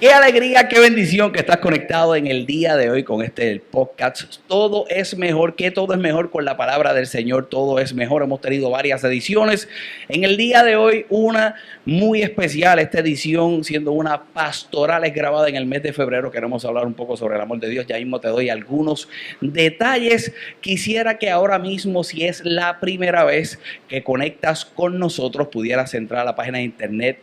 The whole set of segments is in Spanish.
Qué alegría, qué bendición que estás conectado en el día de hoy con este podcast. Todo es mejor, que todo es mejor con la palabra del Señor, todo es mejor. Hemos tenido varias ediciones. En el día de hoy, una muy especial, esta edición siendo una pastoral, es grabada en el mes de febrero. Queremos hablar un poco sobre el amor de Dios. Ya mismo te doy algunos detalles. Quisiera que ahora mismo, si es la primera vez que conectas con nosotros, pudieras entrar a la página de internet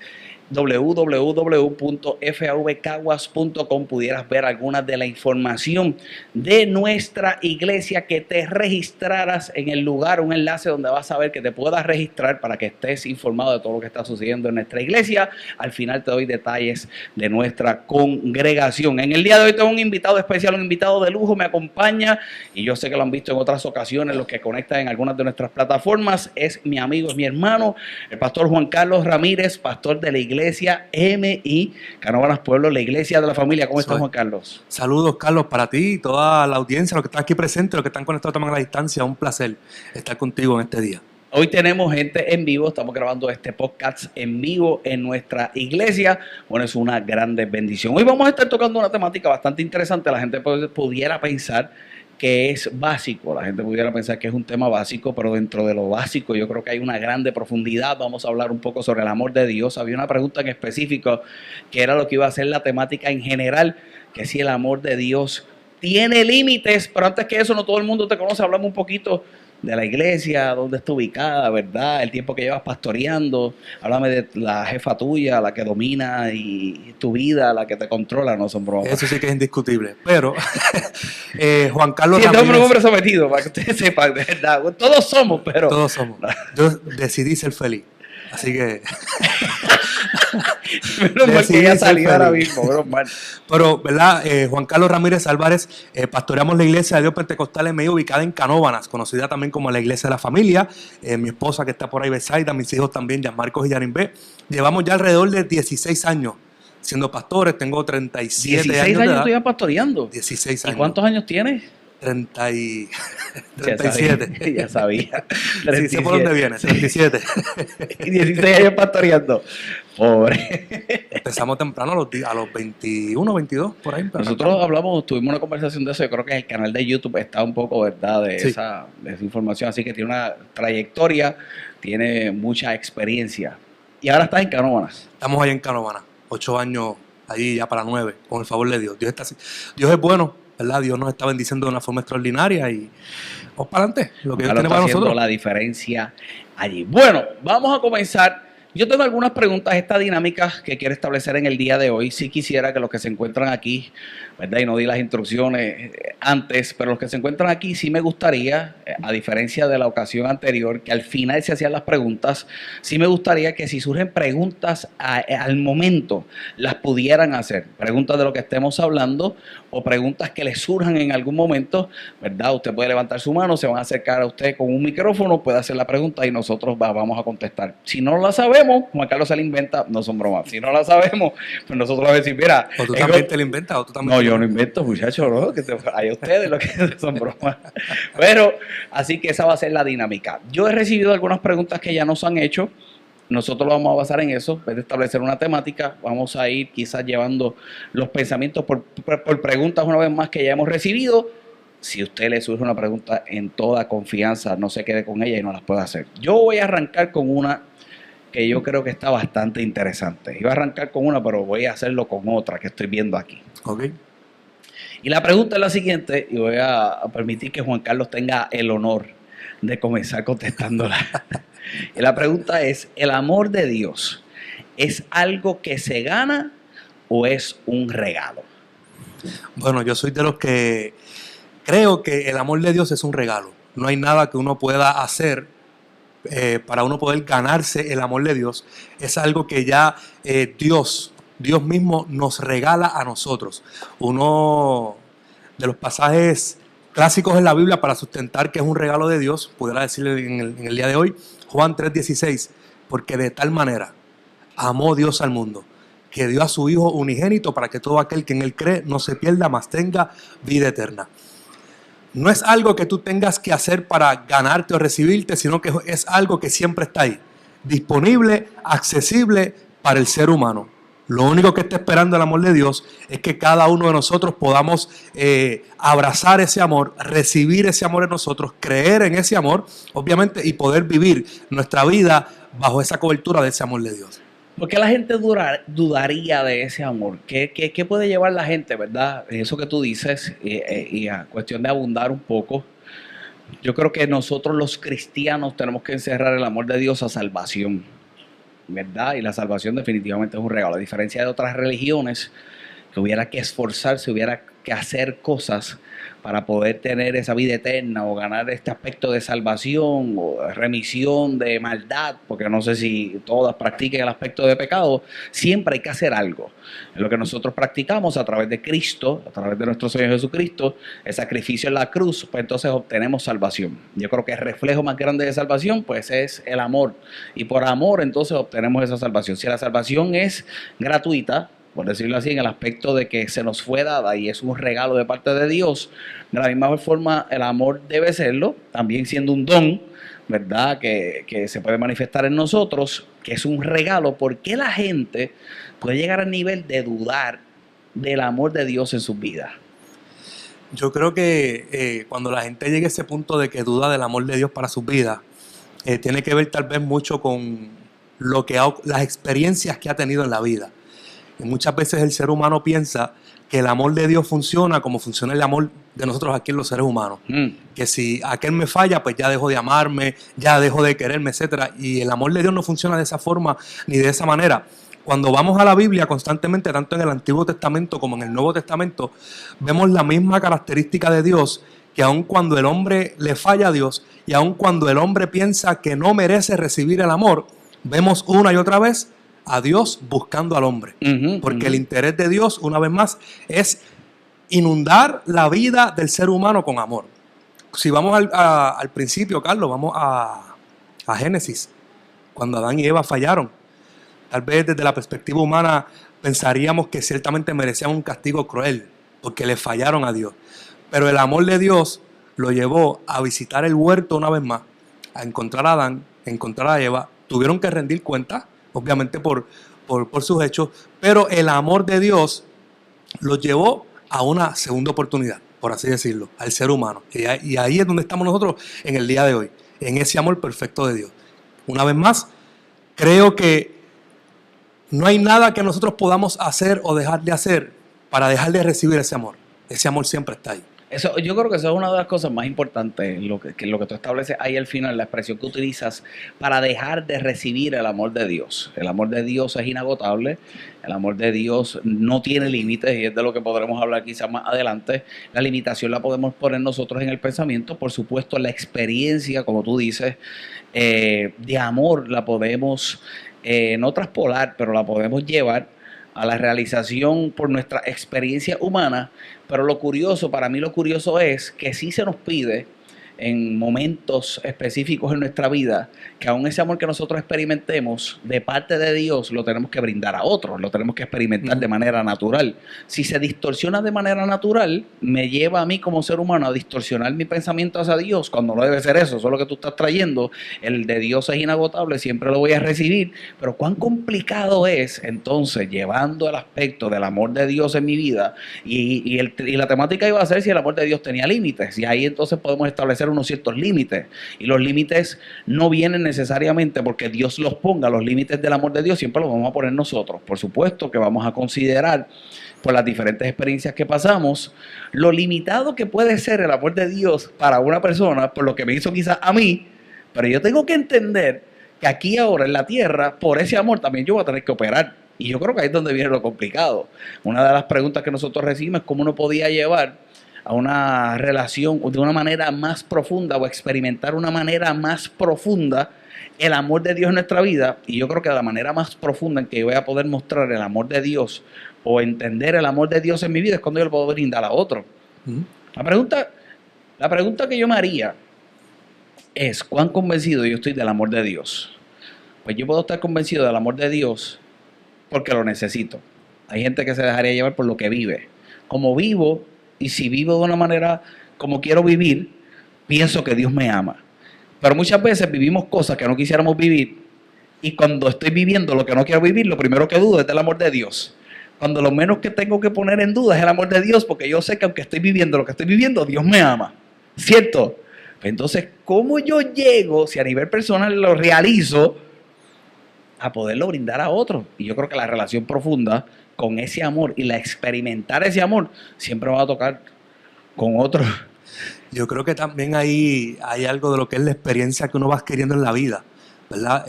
www.favcaguas.com, pudieras ver alguna de la información de nuestra iglesia, que te registraras en el lugar, un enlace donde vas a ver que te puedas registrar para que estés informado de todo lo que está sucediendo en nuestra iglesia. Al final te doy detalles de nuestra congregación. En el día de hoy tengo un invitado especial, un invitado de lujo, me acompaña y yo sé que lo han visto en otras ocasiones los que conectan en algunas de nuestras plataformas. Es mi amigo, es mi hermano, el pastor Juan Carlos Ramírez, pastor de la iglesia MI Canóvanas Pueblo, la iglesia de la familia. ¿Cómo estás, Juan Carlos? Saludos, Carlos, para ti y toda la audiencia, los que están aquí presentes, los que están conectados también a la distancia. Un placer estar contigo en este día. Hoy tenemos gente en vivo, estamos grabando este podcast en vivo en nuestra iglesia. Bueno, es una gran bendición. Hoy vamos a estar tocando una temática bastante interesante. La gente pudiera pensar que es básico, la gente pudiera pensar que es un tema básico, pero dentro de lo básico yo creo que hay una grande profundidad. Vamos a hablar un poco sobre el amor de Dios. Había una pregunta en específico que era lo que iba a ser la temática en general, que si el amor de Dios tiene límites, pero antes que eso, no todo el mundo te conoce. Hablamos un poquito de la iglesia, dónde está ubicada, ¿verdad? El tiempo que llevas pastoreando. Háblame de la jefa tuya, la que domina y tu vida, la que te controla, no son bromas. Eso sí que es indiscutible. Pero, Juan Carlos sí, Ramírez... Sí, un hombre sometido, para que ustedes sepan, de verdad. Todos somos, pero... Todos somos. Yo decidí ser feliz. Así que... menos mal que ya salió ahora mismo, menos mal. Pero, ¿verdad? Juan Carlos Ramírez Álvarez, pastoreamos la iglesia de Dios Pentecostal MI, ubicada en Canóvanas, conocida también como la iglesia de la familia. Mi esposa que está por ahí, Besaida, mis hijos también, Gianmarcos y Yarimbe. Llevamos ya alrededor de 16 años siendo pastores. Tengo 37 años de edad. 16 años tú ya pastoreando. 16 años. ¿Y cuántos años tienes? 37. Ya sabía. 37. Sí, sé por dónde viene, 37. Y 16 años pastoreando. Pobre. Empezamos temprano a los 21, 22, por ahí. Nosotros tuvimos una conversación de eso. Yo creo que el canal de YouTube está un poco, ¿verdad?, de esa información. Así que tiene una trayectoria, tiene mucha experiencia. Y ahora estás en Canóvanas. Estamos ahí en Canóvanas, 8 años, ahí ya para 9, con el favor de Dios. Dios es bueno, ¿verdad? Dios nos está bendiciendo de una forma extraordinaria y vamos para adelante. Lo que Dios tiene para nosotros. La diferencia allí. Bueno, vamos a comenzar. Yo tengo algunas preguntas, esta dinámica que quiero establecer en el día de hoy. Sí quisiera que los que se encuentran aquí, ¿verdad?, y no di las instrucciones antes, pero los que se encuentran aquí sí me gustaría, a diferencia de la ocasión anterior, que al final se hacían las preguntas, sí me gustaría que si surgen preguntas al momento, las pudieran hacer. Preguntas de lo que estemos hablando o preguntas que les surjan en algún momento, ¿verdad? Usted puede levantar su mano, se van a acercar a usted con un micrófono, puede hacer la pregunta y nosotros vamos a contestar. Si no la sabemos, Juan Carlos se la inventa, no son bromas. Si no la sabemos, pues nosotros le vamos a decir, mira. ¿O tú también te la inventas? ¿O tú también? No, yo no invento, muchachos, ¿no? Hay ustedes lo que son bromas. Pero, así que esa va a ser la dinámica. Yo he recibido algunas preguntas que ya nos han hecho. Nosotros lo vamos a basar en eso, en vez de establecer una temática, vamos a ir quizás llevando los pensamientos por preguntas una vez más que ya hemos recibido. Si a usted le surge una pregunta, en toda confianza, no se quede con ella y no las pueda hacer. Yo voy a arrancar con una que yo creo que está bastante interesante. Iba a arrancar con una, pero voy a hacerlo con otra que estoy viendo aquí. Ok. Y la pregunta es la siguiente, y voy a permitir que Juan Carlos tenga el honor de comenzar contestándola. Y la pregunta es, ¿el amor de Dios es algo que se gana o es un regalo? Bueno, yo soy de los que creo que el amor de Dios es un regalo. No hay nada que uno pueda hacer para uno poder ganarse el amor de Dios. Es algo que ya Dios mismo nos regala a nosotros. Uno de los pasajes clásicos en la Biblia para sustentar que es un regalo de Dios, pudiera decirle en el día de hoy, Juan 3:16, porque de tal manera amó Dios al mundo, que dio a su Hijo unigénito para que todo aquel que en Él cree no se pierda, mas tenga vida eterna. No es algo que tú tengas que hacer para ganarte o recibirte, sino que es algo que siempre está ahí, disponible, accesible para el ser humano. Lo único que está esperando el amor de Dios es que cada uno de nosotros podamos abrazar ese amor, recibir ese amor en nosotros, creer en ese amor, obviamente, y poder vivir nuestra vida bajo esa cobertura de ese amor de Dios. ¿Por qué la gente dudaría de ese amor? ¿Qué puede llevar la gente, verdad? Eso que tú dices, y a cuestión de abundar un poco, yo creo que nosotros los cristianos tenemos que encerrar el amor de Dios a salvación, ¿verdad? Y la salvación definitivamente es un regalo. A diferencia de otras religiones, que hubiera que esforzarse, hubiera que hacer cosas para poder tener esa vida eterna o ganar este aspecto de salvación o remisión de maldad, porque no sé si todas practiquen el aspecto de pecado, siempre hay que hacer algo. Es lo que nosotros practicamos a través de Cristo, a través de nuestro Señor Jesucristo, el sacrificio en la cruz, pues entonces obtenemos salvación. Yo creo que el reflejo más grande de salvación pues es el amor, y por amor entonces obtenemos esa salvación. Si la salvación es gratuita, por decirlo así, en el aspecto de que se nos fue dada y es un regalo de parte de Dios, de la misma forma el amor debe serlo, también siendo un don, ¿verdad? Que se puede manifestar en nosotros, que es un regalo. ¿Por qué la gente puede llegar al nivel de dudar del amor de Dios en sus vidas? Yo creo que cuando la gente llegue a ese punto de que duda del amor de Dios para sus vidas, tiene que ver tal vez mucho con las experiencias que ha tenido en la vida. Y muchas veces el ser humano piensa que el amor de Dios funciona como funciona el amor de nosotros aquí en los seres humanos. Que si aquel me falla, pues ya dejo de amarme, ya dejo de quererme, etc. Y el amor de Dios no funciona de esa forma ni de esa manera. Cuando vamos a la Biblia constantemente, tanto en el Antiguo Testamento como en el Nuevo Testamento, vemos la misma característica de Dios, que aun cuando el hombre le falla a Dios y aun cuando el hombre piensa que no merece recibir el amor, vemos una y otra vez a Dios buscando al hombre. Porque el interés de Dios, una vez más, es inundar la vida del ser humano con amor. Si vamos al principio, Carlos, vamos a Génesis, cuando Adán y Eva fallaron. Tal vez desde la perspectiva humana pensaríamos que ciertamente merecían un castigo cruel, porque le fallaron a Dios. Pero el amor de Dios lo llevó a visitar el huerto una vez más, a encontrar a Adán, a encontrar a Eva. Tuvieron que rendir cuentas, obviamente por sus hechos, pero el amor de Dios los llevó a una segunda oportunidad, por así decirlo, al ser humano. Y ahí es donde estamos nosotros en el día de hoy, en ese amor perfecto de Dios. Una vez más, creo que no hay nada que nosotros podamos hacer o dejar de hacer para dejar de recibir ese amor. Ese amor siempre está ahí. Eso, yo creo que eso es una de las cosas más importantes, lo que tú estableces ahí al final, la expresión que utilizas para dejar de recibir el amor de Dios. El amor de Dios es inagotable, el amor de Dios no tiene límites, y es de lo que podremos hablar quizás más adelante. La limitación la podemos poner nosotros en el pensamiento, por supuesto la experiencia, como tú dices, de amor la podemos no traspolar, pero la podemos llevar a la realización por nuestra experiencia humana. Pero lo curioso, para mí lo curioso es que sí se nos pide en momentos específicos en nuestra vida que aún ese amor que nosotros experimentemos de parte de Dios lo tenemos que brindar a otros, lo tenemos que experimentar de manera natural. Si se distorsiona de manera natural, me lleva a mí como ser humano a distorsionar mi pensamiento hacia Dios, cuando no debe ser eso. Eso es lo que tú estás trayendo. El de Dios es inagotable, siempre lo voy a recibir, pero cuán complicado es entonces llevando el aspecto del amor de Dios en mi vida, y la temática iba a ser si el amor de Dios tenía límites, y ahí entonces podemos establecer unos ciertos límites, y los límites no vienen necesariamente porque Dios los ponga. Los límites del amor de Dios siempre los vamos a poner nosotros. Por supuesto que vamos a considerar, por las diferentes experiencias que pasamos, lo limitado que puede ser el amor de Dios para una persona, por lo que me hizo quizás a mí, pero yo tengo que entender que aquí ahora en la tierra, por ese amor también yo voy a tener que operar. Y yo creo que ahí es donde viene lo complicado. Una de las preguntas que nosotros recibimos es cómo uno podía llevar a una relación de una manera más profunda, o experimentar una manera más profunda el amor de Dios en nuestra vida. Y yo creo que la manera más profunda en que yo voy a poder mostrar el amor de Dios o entender el amor de Dios en mi vida es cuando yo lo puedo brindar a otro. La pregunta que yo me haría es: ¿cuán convencido yo estoy del amor de Dios? Pues yo puedo estar convencido del amor de Dios porque lo necesito. Hay gente que se dejaría llevar por lo que vive. Como vivo, y si vivo de una manera como quiero vivir, pienso que Dios me ama. Pero muchas veces vivimos cosas que no quisiéramos vivir, Y cuando estoy viviendo lo que no quiero vivir, lo primero que dudo es del amor de Dios. Cuando lo menos que tengo que poner en duda es el amor de Dios, porque yo sé que aunque estoy viviendo lo que estoy viviendo, Dios me ama. ¿Cierto? Entonces, ¿cómo yo llego, si a nivel personal lo realizo, a poderlo brindar a otros? Y yo creo que la relación profunda con ese amor y la experimentar ese amor siempre va a tocar con otros. Yo creo que también hay algo de lo que es la experiencia que uno va adquiriendo en la vida, ¿verdad?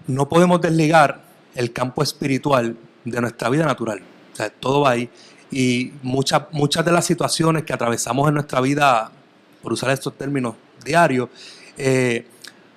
No podemos desligar el campo espiritual de nuestra vida natural. O sea, todo va ahí. Y muchas de las situaciones que atravesamos en nuestra vida, por usar estos términos diarios,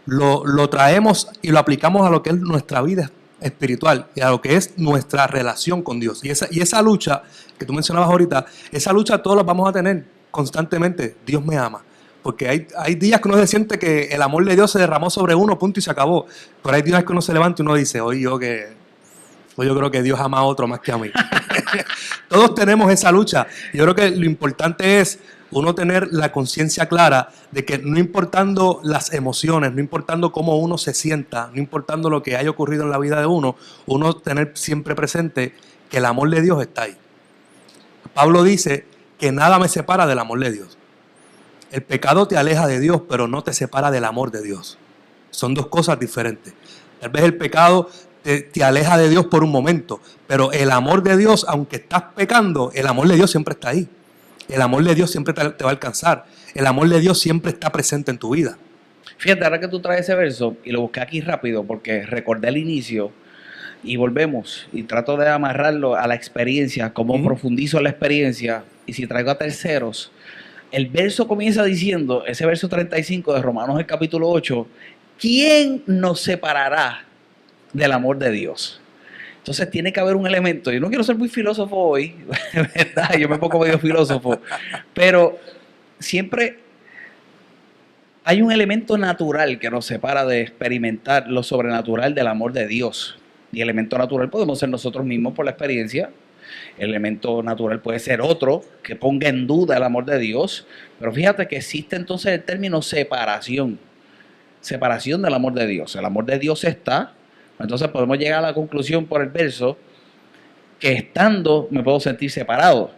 lo traemos y lo aplicamos a lo que es nuestra vida espiritual y a lo que es nuestra relación con Dios. Y esa lucha que tú mencionabas ahorita, esa lucha todos la vamos a tener constantemente. Dios me ama. Porque hay días que uno se siente que el amor de Dios se derramó sobre uno, punto, y se acabó. Pero hay días que uno se levanta y uno dice, hoy yo creo que Dios ama a otro más que a mí. Todos tenemos esa lucha. Yo creo que lo importante es uno tener la conciencia clara de que no importando las emociones, no importando cómo uno se sienta, no importando lo que haya ocurrido en la vida de uno tener siempre presente que el amor de Dios está ahí. Pablo dice que nada me separa del amor de Dios. El pecado te aleja de Dios, pero no te separa del amor de Dios. Son dos cosas diferentes. Tal vez el pecado te aleja de Dios por un momento, pero el amor de Dios, aunque estás pecando, el amor de Dios siempre está ahí. El amor de Dios siempre te va a alcanzar. El amor de Dios siempre está presente en tu vida. Fíjate, ahora que tú traes ese verso, y lo busqué aquí rápido porque recordé el inicio, y volvemos, y trato de amarrarlo a la experiencia, cómo profundizo la experiencia, y si traigo a terceros. El verso comienza diciendo, ese verso 35 de Romanos el capítulo 8, ¿quién nos separará del amor de Dios? Entonces tiene que haber un elemento. Yo no quiero ser muy filósofo hoy, ¿verdad? Yo me pongo medio filósofo, pero siempre hay un elemento natural que nos separa de experimentar lo sobrenatural del amor de Dios. Y el elemento natural podemos ser nosotros mismos por la experiencia. El elemento natural puede ser otro que ponga en duda el amor de Dios. Pero fíjate que existe entonces el término separación. Separación del amor de Dios. El amor de Dios está. Entonces podemos llegar a la conclusión por el verso que estando me puedo sentir separado.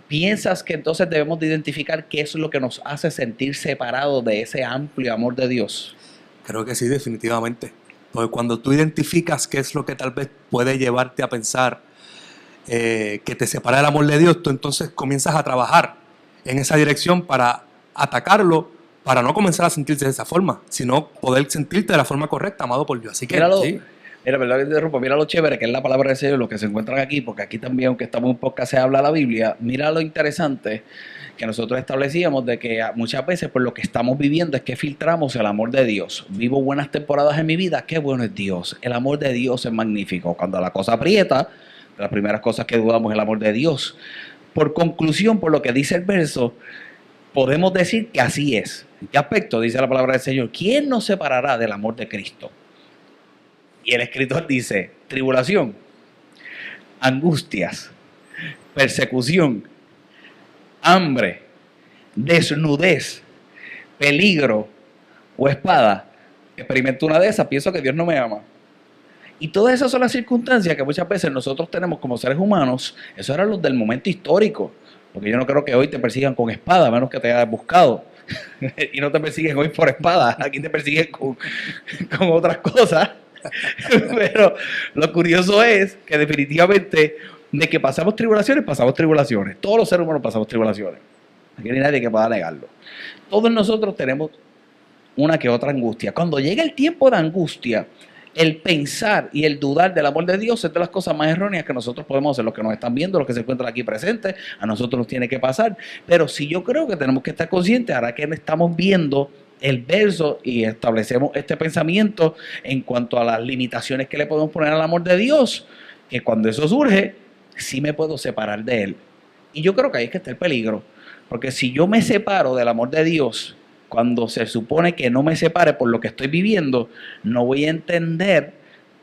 ¿Piensas que entonces debemos de identificar qué es lo que nos hace sentir separados de ese amplio amor de Dios? Creo que sí, definitivamente. Porque cuando tú identificas qué es lo que tal vez puede llevarte a pensar que te separa del amor de Dios, tú entonces comienzas a trabajar en esa dirección para atacarlo, para no comenzar a sentirse de esa forma, sino poder sentirte de la forma correcta, amado por Dios. Así que sí. Mira, perdón que te interrumpo, mira lo chévere que es la palabra del Señor, lo que se encuentran aquí, porque aquí también, aunque estamos en un podcast, se habla la Biblia. Mira lo interesante que nosotros establecíamos de que muchas veces por lo que estamos viviendo es que filtramos el amor de Dios. Vivo buenas temporadas en mi vida, qué bueno es Dios. El amor de Dios es magnífico. Cuando la cosa aprieta, las primeras cosas que dudamos es el amor de Dios. Por conclusión, por lo que dice el verso, podemos decir que así es. ¿En qué aspecto? Dice la palabra del Señor. ¿Quién nos separará del amor de Cristo? Y el escritor dice, tribulación, angustias, persecución, hambre, desnudez, peligro o espada. Experimento una de esas, pienso que Dios no me ama. Y todas esas son las circunstancias que muchas veces nosotros tenemos como seres humanos. Eso eran los del momento histórico. Porque yo no creo que hoy te persigan con espada, a menos que te hayas buscado. Y no te persiguen hoy por espada, aquí te persiguen con otras cosas. Pero lo curioso es que definitivamente de que pasamos tribulaciones. Todos los seres humanos pasamos tribulaciones. Aquí no hay nadie que pueda negarlo. Todos nosotros tenemos una que otra angustia. Cuando llega el tiempo de angustia, el pensar y el dudar del amor de Dios es de las cosas más erróneas que nosotros podemos hacer. Los que nos están viendo, los que se encuentran aquí presentes, a nosotros nos tiene que pasar. Pero sí, yo creo que tenemos que estar conscientes, ahora que estamos viendo el verso y establecemos este pensamiento en cuanto a las limitaciones que le podemos poner al amor de Dios, que cuando eso surge, sí me puedo separar de él. Y yo creo que ahí es que está el peligro, porque si yo me separo del amor de Dios, cuando se supone que no me separe por lo que estoy viviendo, no voy a entender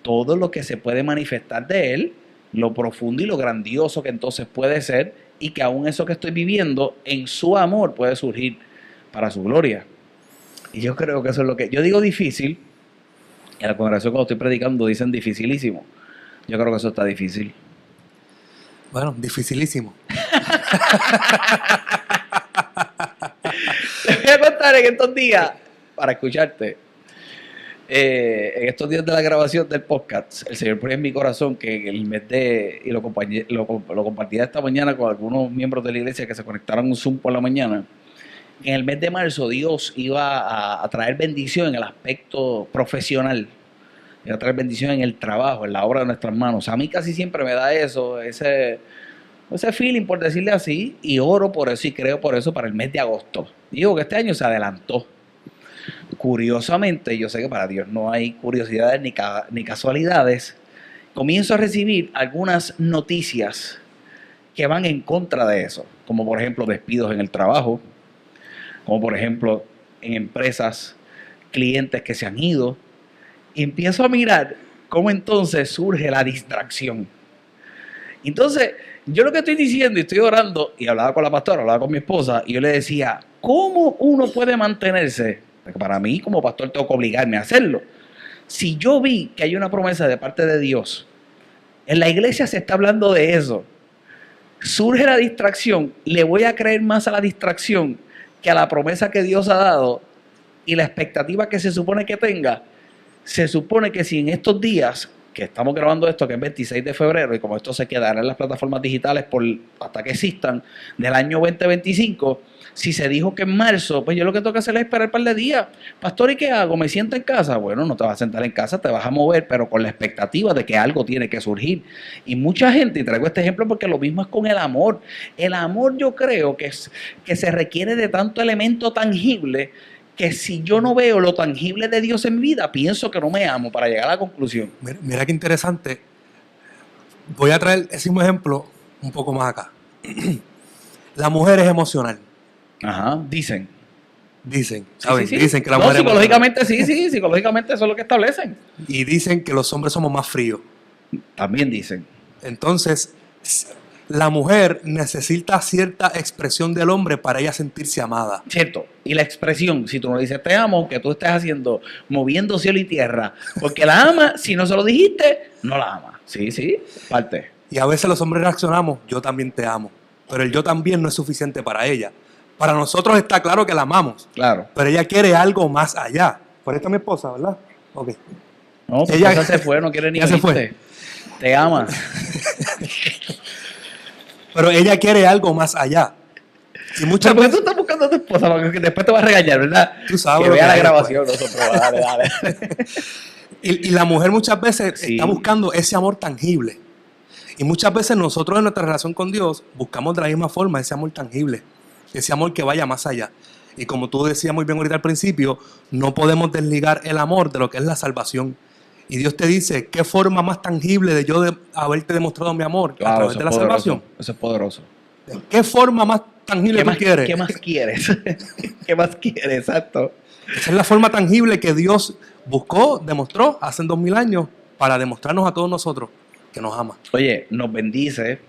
todo lo que se puede manifestar de él, lo profundo y lo grandioso que entonces puede ser, y que aún eso que estoy viviendo en su amor puede surgir para su gloria. Y yo creo que eso es lo que yo digo difícil, Y en la congregación cuando estoy predicando dicen dificilísimo. Yo creo que eso está difícil. Bueno, dificilísimo. Te voy a contar en estos días, para escucharte, en estos días de la grabación del podcast, el Señor pone en mi corazón que en el mes de, y lo compartí esta mañana con algunos miembros de la iglesia que se conectaron a un Zoom por la mañana, en el mes de marzo Dios iba a traer bendición en el aspecto profesional, iba a traer bendición en el trabajo, en la obra de nuestras manos. A mí casi siempre me da eso, ese feeling, por decirle así, y oro por eso y creo por eso para el mes de agosto. Digo que este año se adelantó. Curiosamente, yo sé que para Dios no hay curiosidades ni casualidades, comienzo a recibir algunas noticias que van en contra de eso, como por ejemplo despidos en el trabajo, como por ejemplo en empresas, clientes que se han ido, y empiezo a mirar cómo entonces surge la distracción. Entonces, yo lo que estoy diciendo y estoy orando, y hablaba con la pastora, hablaba con mi esposa, y yo le decía, ¿cómo uno puede mantenerse? Porque para mí como pastor tengo que obligarme a hacerlo. Si yo vi que hay una promesa de parte de Dios, en la iglesia se está hablando de eso, surge la distracción, le voy a creer más a la distracción que a la promesa que Dios ha dado y la expectativa que se supone que tenga. Se supone que si en estos días que estamos grabando esto, que es 26 de febrero, y como esto se quedará en las plataformas digitales hasta que existan, del año 2025, si se dijo que en marzo, pues yo lo que tengo que hacer es esperar un par de días. Pastor, ¿y qué hago? ¿Me siento en casa? Bueno, no te vas a sentar en casa, te vas a mover, pero con la expectativa de que algo tiene que surgir. Y mucha gente, y traigo este ejemplo porque lo mismo es con el amor. El amor yo creo que se requiere de tanto elemento tangible que si yo no veo lo tangible de Dios en mi vida, pienso que no me amo, para llegar a la conclusión. Mira qué interesante. Voy a traer ese mismo ejemplo un poco más acá. La mujer es emocional. Ajá, dicen. ¿Saben? Sí. Dicen que la mujer psicológicamente sí, psicológicamente eso es lo que establecen. Y dicen que los hombres somos más fríos. También dicen. Entonces, la mujer necesita cierta expresión del hombre para ella sentirse amada. Cierto. Y la expresión, si tú no le dices te amo, que tú estés haciendo, moviendo cielo y tierra, porque la ama, si no se lo dijiste, no la ama. Sí, parte. Y a veces los hombres reaccionamos, yo también te amo. Pero el yo también no es suficiente para ella. Para nosotros está claro que la amamos. Claro. Pero ella quiere algo más allá. Por esta es mi esposa, ¿verdad? Ok. No, tu esposa se fue, no quiere ni se fue. Te ama. Pero ella quiere algo más allá. Y muchas ¿Por qué veces tú estás buscando a tu esposa? Porque después te va a regañar, ¿verdad? Tú sabes que lo vea que la es, grabación, pues. nosotros. Dale. Y la mujer muchas veces Sí. está buscando ese amor tangible. Y muchas veces nosotros en nuestra relación con Dios buscamos de la misma forma ese amor tangible. Ese amor que vaya más allá. Y como tú decías muy bien ahorita al principio, no podemos desligar el amor de lo que es la salvación. Y Dios te dice, ¿qué forma más tangible de yo haberte demostrado mi amor? Claro, a través de la salvación. Eso es poderoso. ¿Qué forma más tangible tú quieres? ¿Qué más quieres? ¿Qué más quieres? Exacto. Esa es la forma tangible que Dios buscó, demostró hace 2000 años para demostrarnos a todos nosotros que nos ama. Oye, nos bendice,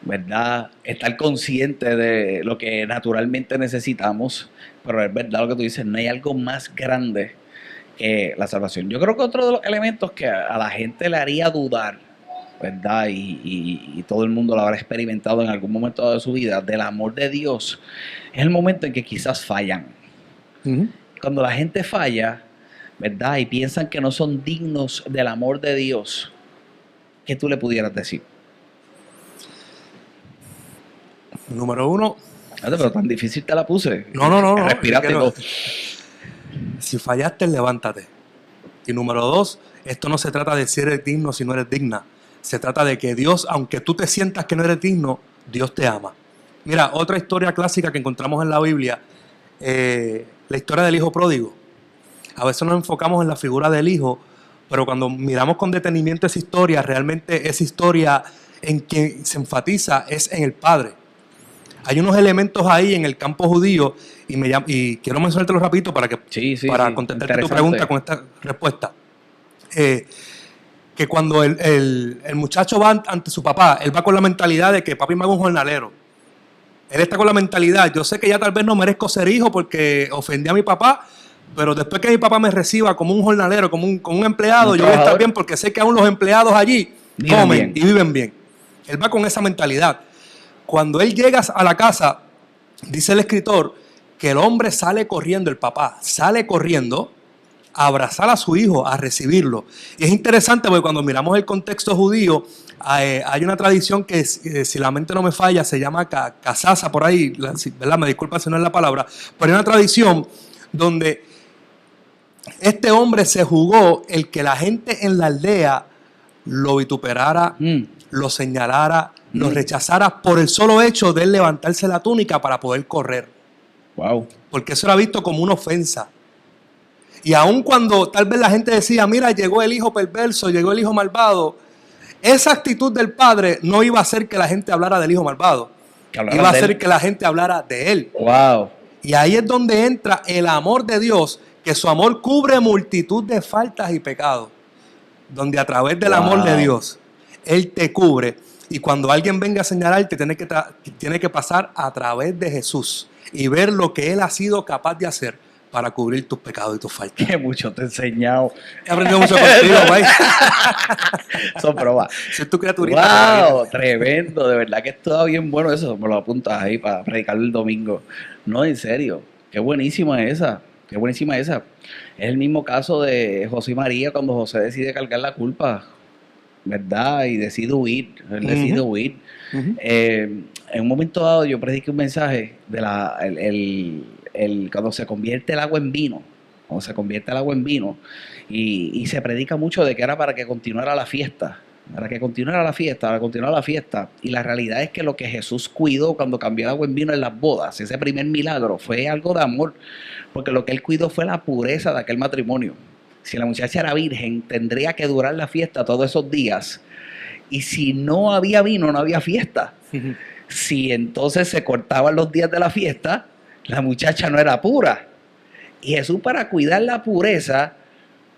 ¿verdad? Estar consciente de lo que naturalmente necesitamos, pero es verdad lo que tú dices, no hay algo más grande que la salvación. Yo creo que otro de los elementos que a la gente le haría dudar, ¿verdad? Y todo el mundo lo habrá experimentado en algún momento de su vida, del amor de Dios, es el momento en que quizás fallan. Uh-huh. Cuando la gente falla, ¿verdad? Y piensan que no son dignos del amor de Dios, ¿qué tú le pudieras decir? Número uno. Pero tan difícil te la puse. No. Respirate no. todo. Si fallaste, levántate. Y número dos, esto no se trata de si eres digno o si no eres digna. Se trata de que Dios, aunque tú te sientas que no eres digno, Dios te ama. Mira, otra historia clásica que encontramos en la Biblia, la historia del hijo pródigo. A veces nos enfocamos en la figura del hijo, pero cuando miramos con detenimiento esa historia, realmente esa historia en que se enfatiza es en el padre. Hay unos elementos ahí en el campo judío y quiero mencionártelo rapidito para contestarte tu pregunta con esta respuesta. Que cuando el muchacho va ante su papá, él va con la mentalidad de que papi me haga un jornalero. Él está con la mentalidad, yo sé que ya tal vez no merezco ser hijo porque ofendí a mi papá, pero después que mi papá me reciba como un jornalero, como un empleado, yo voy a estar trabajador. bien porque sé que aún los empleados allí Viven comen bien. y viven bien. Él va con esa mentalidad. Cuando él llega a la casa, dice el escritor que el hombre sale corriendo, el papá sale corriendo a abrazar a su hijo, a recibirlo. Y es interesante porque cuando miramos el contexto judío, hay una tradición que, si la mente no me falla, se llama casasa por ahí, ¿verdad? Me disculpa si no es la palabra, pero hay una tradición donde este hombre se jugó el que la gente en la aldea lo vituperara, lo señalara, lo rechazara por el solo hecho de él levantarse la túnica para poder correr. Wow. Porque eso era visto como una ofensa. Y aun cuando tal vez la gente decía, mira, llegó el hijo perverso, llegó el hijo malvado, esa actitud del padre no iba a hacer que la gente hablara del hijo malvado. Iba a hacer que la gente hablara de él. Wow. Y ahí es donde entra el amor de Dios, que su amor cubre multitud de faltas y pecados. Donde a través del amor de Dios, Él te cubre. Y cuando alguien venga a señalarte, tiene que pasar a través de Jesús y ver lo que Él ha sido capaz de hacer para cubrir tus pecados y tus faltas. Que mucho te he enseñado. He aprendido mucho contigo, güey. Son pruebas. Soy tu criaturita. Wow, tremendo. De verdad que estaba bien bueno eso. Me lo apuntas ahí para predicar el domingo. No, en serio. Qué buenísima esa. Qué buenísima esa. Es el mismo caso de José y María cuando José decide cargar la culpa, ¿verdad? Y decide huir. Él decide huir. En un momento dado yo prediqué un mensaje de cuando se convierte el agua en vino. Cuando se convierte el agua en vino. Y se predica mucho de que era para que continuara la fiesta. Para que continuara la fiesta, para continuar la fiesta. Y la realidad es que lo que Jesús cuidó cuando cambió el agua en vino en las bodas, ese primer milagro, fue algo de amor. Porque lo que él cuidó fue la pureza de aquel matrimonio. Si la muchacha era virgen, tendría que durar la fiesta todos esos días. Y si no había vino, no había fiesta. Si entonces se cortaban los días de la fiesta, la muchacha no era pura. Y Jesús, para cuidar la pureza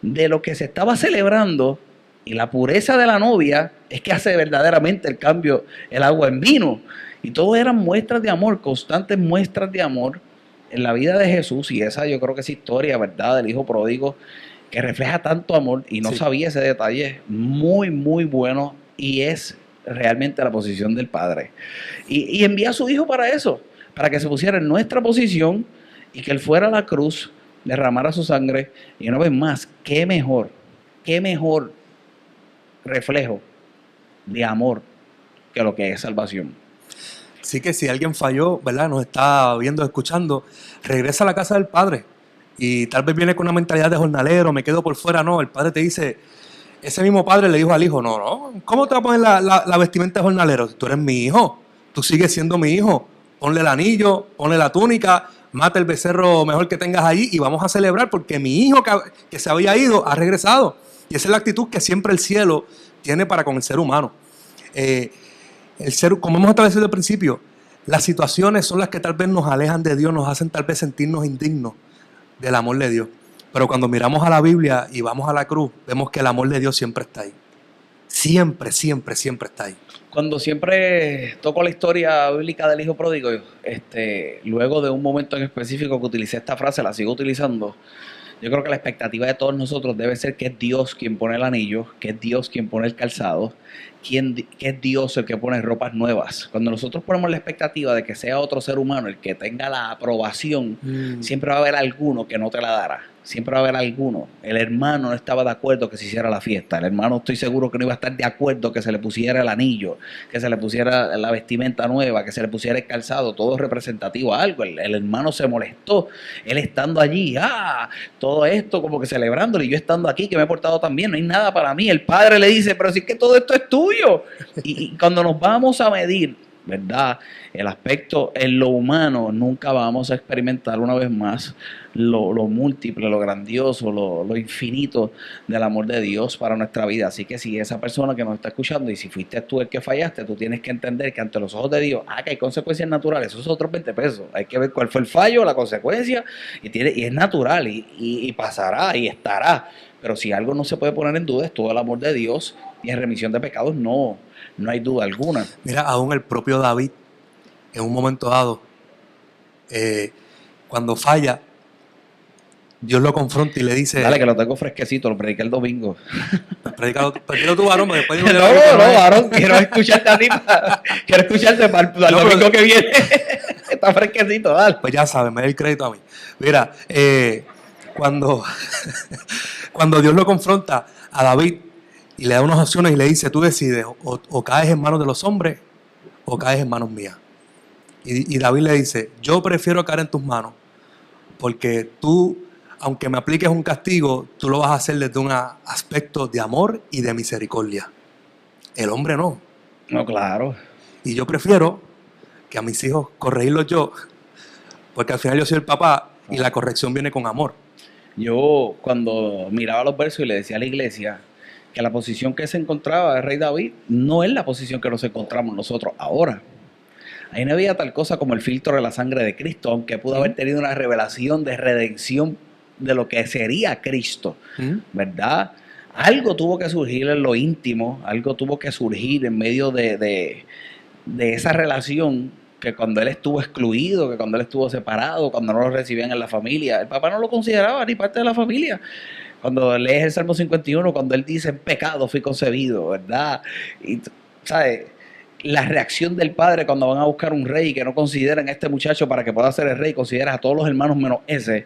de lo que se estaba celebrando y la pureza de la novia, es que hace verdaderamente el cambio, el agua en vino. Y todo eran muestras de amor, constantes muestras de amor en la vida de Jesús. Y esa yo creo que es historia, ¿verdad?, del hijo pródigo, que refleja tanto amor. Y no sabía ese detalle. Muy, muy bueno. Y es realmente la posición del Padre. Y envía a su hijo para eso, para que se pusiera en nuestra posición y que él fuera a la cruz, derramara su sangre. Y una vez más, qué mejor reflejo de amor que lo que es salvación. Así que si alguien falló, ¿verdad?, nos está viendo, escuchando, regresa a la casa del Padre. Y tal vez viene con una mentalidad de jornalero, me quedo por fuera. No, el Padre te dice, ese mismo padre le dijo al hijo, no, ¿cómo te vas a poner la vestimenta de jornalero? Tú eres mi hijo, tú sigues siendo mi hijo. Ponle el anillo, ponle la túnica, mata el becerro mejor que tengas allí y vamos a celebrar porque mi hijo que se había ido ha regresado. Y esa es la actitud que siempre el cielo tiene para con el ser humano. El ser, como hemos establecido al principio, las situaciones son las que tal vez nos alejan de Dios, nos hacen tal vez sentirnos indignos del amor de Dios. Pero cuando miramos a la Biblia y vamos a la cruz, vemos que el amor de Dios siempre está ahí. Siempre, siempre, siempre está ahí. Cuando siempre toco la historia bíblica del hijo pródigo, luego de un momento en específico que utilicé esta frase, la sigo utilizando. Yo creo que la expectativa de todos nosotros debe ser que es Dios quien pone el anillo, que es Dios quien pone el calzado, que es Dios el que pone ropas nuevas. Cuando nosotros ponemos la expectativa de que sea otro ser humano el que tenga la aprobación, siempre va a haber alguno que no te la dará. Siempre va a haber alguno. El hermano no estaba de acuerdo que se hiciera la fiesta. El hermano, estoy seguro que no iba a estar de acuerdo que se le pusiera el anillo, que se le pusiera la vestimenta nueva, que se le pusiera el calzado, todo representativo a algo. El hermano se molestó, él estando allí, todo esto como que celebrándolo, y yo estando aquí que me he portado tan bien, no hay nada para mí. El padre le dice, pero si es que todo esto es tuyo. Y cuando nos vamos a medir, ¿verdad?, el aspecto en lo humano, nunca vamos a experimentar una vez más lo múltiple, lo grandioso, lo infinito del amor de Dios para nuestra vida. Así que si esa persona que nos está escuchando y si fuiste tú el que fallaste, tú tienes que entender que ante los ojos de Dios, que hay consecuencias naturales, esos otros 20 pesos. Hay que ver cuál fue el fallo, la consecuencia, y es natural y pasará y estará. Pero si algo no se puede poner en duda es todo el amor de Dios, y en remisión de pecados no hay duda alguna. Mira, aún el propio David, en un momento dado, cuando falla, Dios lo confronta y le dice... Dale, que lo tengo fresquecito, lo prediqué el domingo. Predícalo tú, varón, después No, varón, quiero escucharte a ti, quiero escucharte para el domingo que viene. Está fresquecito, dale. Pues ya sabes, me da el crédito a mí. Mira, cuando Dios lo confronta a David y le da unas opciones y le dice, tú decides, o caes en manos de los hombres o caes en manos mías. Y David le dice, yo prefiero caer en tus manos porque tú, aunque me apliques un castigo, tú lo vas a hacer desde un aspecto de amor y de misericordia. El hombre no. No, claro. Y yo prefiero que a mis hijos corregirlos yo, porque al final yo soy el papá y la corrección viene con amor. Yo cuando miraba los versos y le decía a la iglesia que la posición que se encontraba el rey David no es la posición que nos encontramos nosotros ahora. Ahí no había tal cosa como el filtro de la sangre de Cristo, aunque pudo haber tenido una revelación de redención de lo que sería Cristo, ¿verdad? Algo tuvo que surgir en lo íntimo, algo tuvo que surgir en medio de esa relación que cuando él estuvo excluido, que cuando él estuvo separado, cuando no lo recibían en la familia, el papá no lo consideraba ni parte de la familia. Cuando lees el Salmo 51, cuando él dice, en pecado fui concebido, ¿verdad? Y, ¿sabes? La reacción del padre cuando van a buscar un rey que no consideran a este muchacho para que pueda ser el rey, consideras a todos los hermanos menos ese.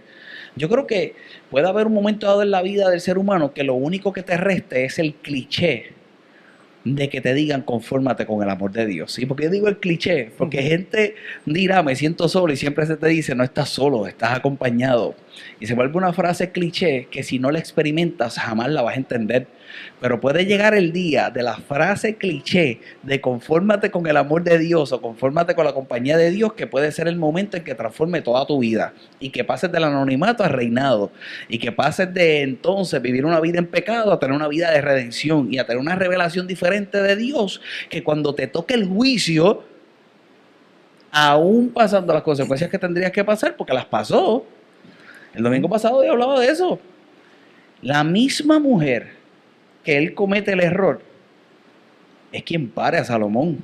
Yo creo que puede haber un momento dado en la vida del ser humano que lo único que te reste es el cliché de que te digan confórmate con el amor de Dios. ¿Y por qué digo el cliché? Porque gente dirá, me siento solo, y siempre se te dice, no estás solo, estás acompañado. Y se vuelve una frase cliché que si no la experimentas jamás la vas a entender. Pero puede llegar el día de la frase cliché de confórmate con el amor de Dios o confórmate con la compañía de Dios, que puede ser el momento en que transforme toda tu vida y que pases del anonimato al reinado y que pases de entonces vivir una vida en pecado a tener una vida de redención y a tener una revelación diferente de Dios, que cuando te toque el juicio, aún pasando las consecuencias que tendrías que pasar, porque las pasó. El domingo pasado yo hablaba de eso. La misma mujer que él comete el error es quien pare a Salomón.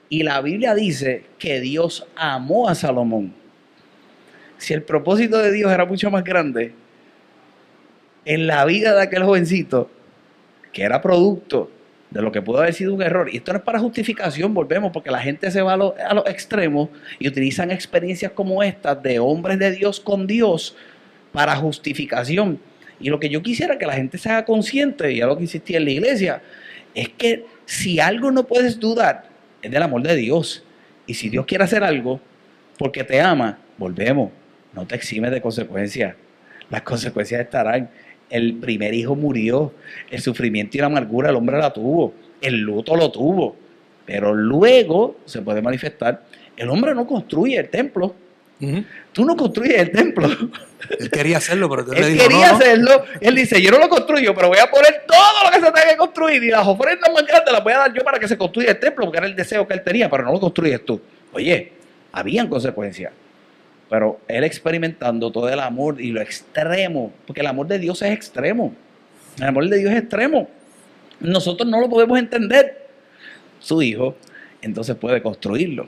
Y la Biblia dice que Dios amó a Salomón. Si el propósito de Dios era mucho más grande en la vida de aquel jovencito, que era producto de lo que pudo haber sido un error, y esto no es para justificación, volvemos, porque la gente se va a los extremos y utilizan experiencias como estas de hombres de Dios con Dios para justificación. Y lo que yo quisiera que la gente se haga consciente, y algo que insistí en la iglesia, es que si algo no puedes dudar, es del amor de Dios. Y si Dios quiere hacer algo porque te ama, volvemos, no te eximes de consecuencias. Las consecuencias estarán. El primer hijo murió, el sufrimiento y la amargura el hombre la tuvo, el luto lo tuvo, pero luego se puede manifestar. El hombre no construye el templo. Tú no construyes el templo. Él quería hacerlo, pero él dijo, quería hacerlo. Él dice, yo no lo construyo, pero voy a poner todo lo que se tenga que construir y las ofrendas más grandes las voy a dar yo para que se construya el templo, porque era el deseo que él tenía, pero no lo construyes tú. Oye, habían consecuencias. Pero él experimentando todo el amor y lo extremo, porque el amor de Dios es extremo. El amor de Dios es extremo. Nosotros no lo podemos entender. Su hijo, entonces puede construirlo.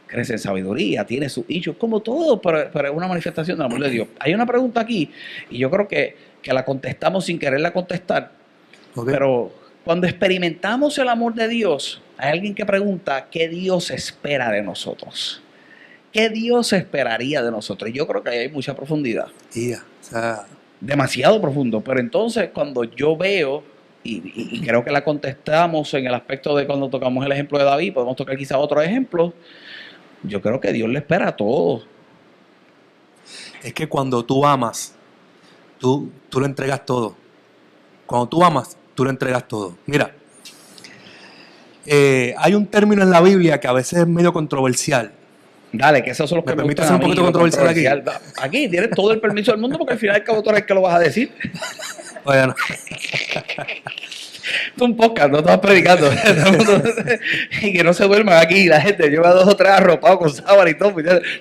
Crece en sabiduría, tiene sus hijos, como todo, para una manifestación del amor de Dios. Hay una pregunta aquí, y yo creo que la contestamos sin quererla contestar. Okay. Pero cuando experimentamos el amor de Dios, hay alguien que pregunta, ¿qué Dios espera de nosotros? ¿Qué Dios esperaría de nosotros? Yo creo que ahí hay mucha profundidad. Demasiado profundo. Pero entonces, cuando yo veo, y creo que la contestamos en el aspecto de cuando tocamos el ejemplo de David, podemos tocar quizá otros ejemplos. Yo creo que Dios le espera a todos. Es que cuando tú amas, tú le entregas todo. Cuando tú amas, tú le entregas todo. Mira, hay un término en la Biblia que a veces es medio controversial. Dale, que esos son los que me permite ser un poquito controversial aquí. Aquí tienes todo el permiso del mundo porque al final el cabo tú eres el que lo vas a decir. Bueno. Es un podcast, no estás predicando. Y que no se duerman aquí la gente. Lleva 2 o 3 arropados con sábana y todo.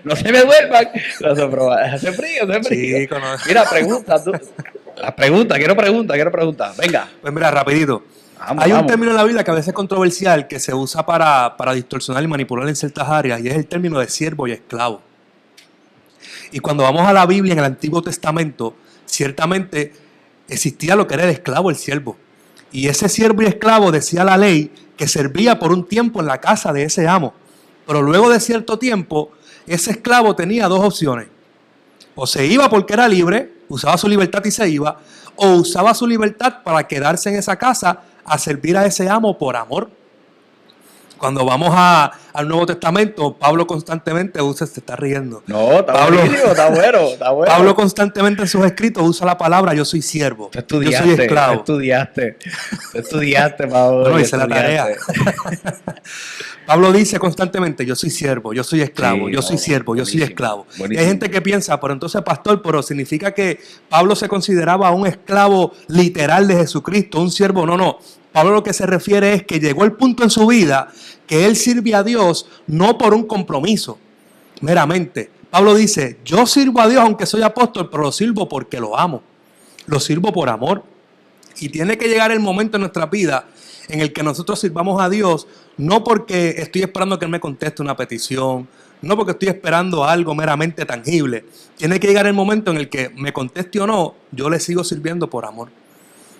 No se me duerman. Hace frío, hace frío. Sí, mira, pregunta. Quiero preguntar. Venga. Pues mira, rapidito. Hay un término en la Biblia que a veces es controversial, que se usa para distorsionar y manipular en ciertas áreas, y es el término de siervo y esclavo. Y cuando vamos a la Biblia en el Antiguo Testamento, ciertamente existía lo que era el esclavo, el siervo. Y ese siervo y esclavo, decía la ley, que servía por un tiempo en la casa de ese amo. Pero luego de cierto tiempo, ese esclavo tenía dos opciones. O se iba porque era libre, usaba su libertad y se iba, o usaba su libertad para quedarse en esa casa a servir a ese amo por amor. Cuando vamos al Nuevo Testamento, Pablo constantemente usa, se está riendo. No, está buenísimo, está bueno, está bueno. Pablo constantemente en sus escritos usa la palabra yo soy siervo, yo soy esclavo. Estudiaste, Pablo. No, hice la tarea. Pablo dice constantemente yo soy siervo, yo soy esclavo, yo soy siervo, yo soy esclavo. Y hay gente que piensa, pero entonces pastor, pero significa que Pablo se consideraba un esclavo literal de Jesucristo, un siervo. No. Pablo lo que se refiere es que llegó el punto en su vida que él sirve a Dios no por un compromiso meramente. Pablo dice, yo sirvo a Dios aunque soy apóstol, pero lo sirvo porque lo amo. Lo sirvo por amor. Y tiene que llegar el momento en nuestra vida en el que nosotros sirvamos a Dios no porque estoy esperando que Él me conteste una petición, no porque estoy esperando algo meramente tangible. Tiene que llegar el momento en el que me conteste o no, yo le sigo sirviendo por amor.